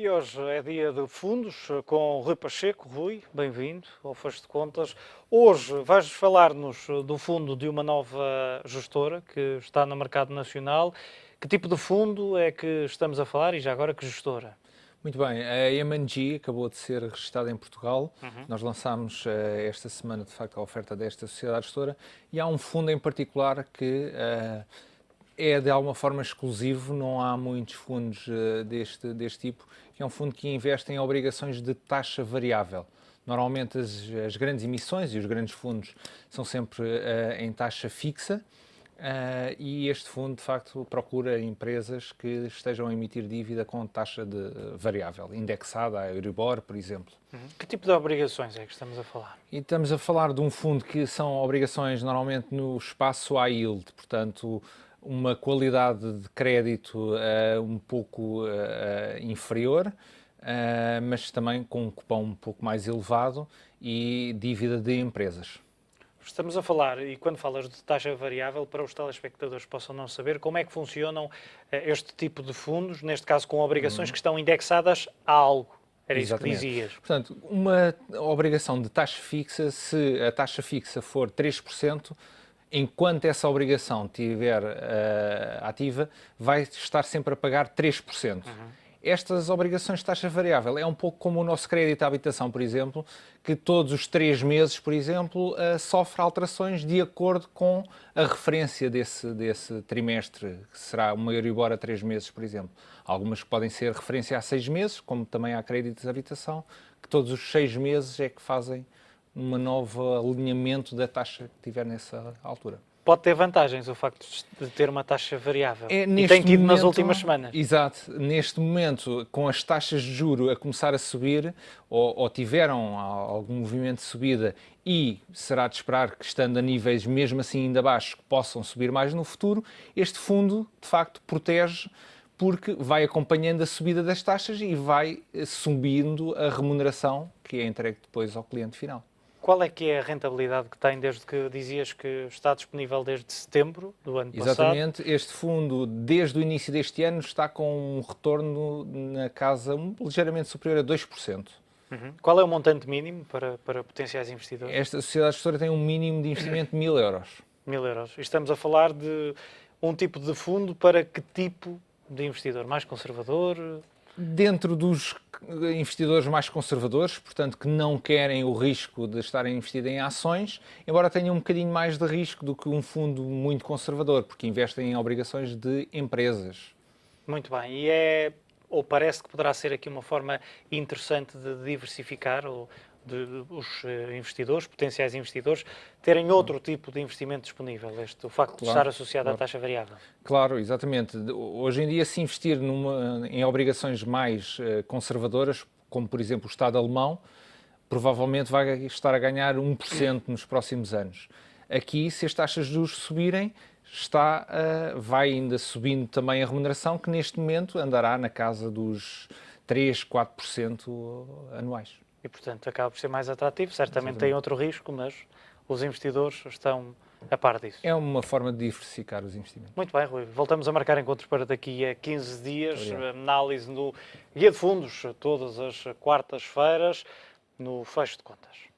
E hoje é dia de fundos com o Rui Pacheco. Rui, bem-vindo ao Fecho de Contas. Hoje vais falar-nos do fundo de uma nova gestora que está no mercado nacional. Que tipo de fundo é que estamos a falar e já agora que gestora? Muito bem, a M&G acabou de ser registada em Portugal. Uhum. Nós lançámos esta semana, de facto, a oferta desta sociedade gestora e há um fundo em particular que é de alguma forma exclusivo, não há muitos fundos deste tipo, que é um fundo que investe em obrigações de taxa variável. Normalmente as grandes emissões e os grandes fundos são sempre em taxa fixa. E este fundo, de facto, procura empresas que estejam a emitir dívida com taxa variável, indexada a Euribor, por exemplo. Uhum. Que tipo de obrigações é que estamos a falar? E estamos a falar de um fundo que são obrigações normalmente no espaço high yield, portanto, uma qualidade de crédito um pouco inferior, mas também com um cupom um pouco mais elevado e dívida de empresas. Estamos a falar, e quando falas de taxa variável, para os telespectadores que possam não saber, como é que funcionam este tipo de fundos, neste caso com obrigações que estão indexadas a algo. Era isso que Exatamente. dizias. Portanto, uma obrigação de taxa fixa, se a taxa fixa for 3%, enquanto essa obrigação estiver ativa, vai estar sempre a pagar 3%. Estas obrigações de taxa variável é um pouco como o nosso crédito à habitação, por exemplo, que todos os 3 meses, por exemplo, sofre alterações de acordo com a referência desse trimestre, que será uma Euribor a 3 meses, por exemplo. Algumas que podem ser referência a 6 meses, como também há créditos de habitação, que todos os 6 meses é que fazem um novo alinhamento da taxa que tiver nessa altura. Pode ter vantagens o facto de ter uma taxa variável. É, E tem tido momento, nas últimas semanas. Exato. Neste momento, com as taxas de juro a começar a subir, ou tiveram algum movimento de subida, e será de esperar que, estando a níveis mesmo assim ainda baixos, que possam subir mais no futuro, este fundo, de facto, protege porque vai acompanhando a subida das taxas e vai subindo a remuneração que é entregue depois ao cliente final. Qual é que é a rentabilidade que tem desde que dizias que está disponível desde setembro do ano passado? Exatamente. Este fundo, desde o início deste ano, está com um retorno na casa ligeiramente superior a 2%. Uhum. Qual é o montante mínimo para potenciais investidores? Esta sociedade gestora tem um mínimo de investimento de 1.000 euros. 1000 euros. E estamos a falar de um tipo de fundo para que tipo de investidor? Mais conservador? Dentro dos investidores mais conservadores, portanto, que não querem o risco de estarem investidos em ações, embora tenham um bocadinho mais de risco do que um fundo muito conservador, porque investem em obrigações de empresas. Muito bem. E ou parece que poderá ser aqui uma forma interessante de diversificar, ou de os investidores, potenciais investidores, terem outro tipo de investimento disponível, o facto de estar associado à taxa variável. Claro, exatamente. Hoje em dia, se investir em obrigações mais conservadoras, como por exemplo o Estado alemão, provavelmente vai estar a ganhar 1% nos próximos anos. Aqui, se as taxas de juros subirem, vai ainda subindo também a remuneração, que neste momento andará na casa dos 3, 4% anuais. E, portanto, acaba por ser mais atrativo. Certamente tem outro risco, mas os investidores estão a par disso. É uma forma de diversificar os investimentos. Muito bem, Rui. Voltamos a marcar encontros para daqui a 15 dias. Análise no Guia de Fundos, todas as quartas-feiras, no Fecho de Contas.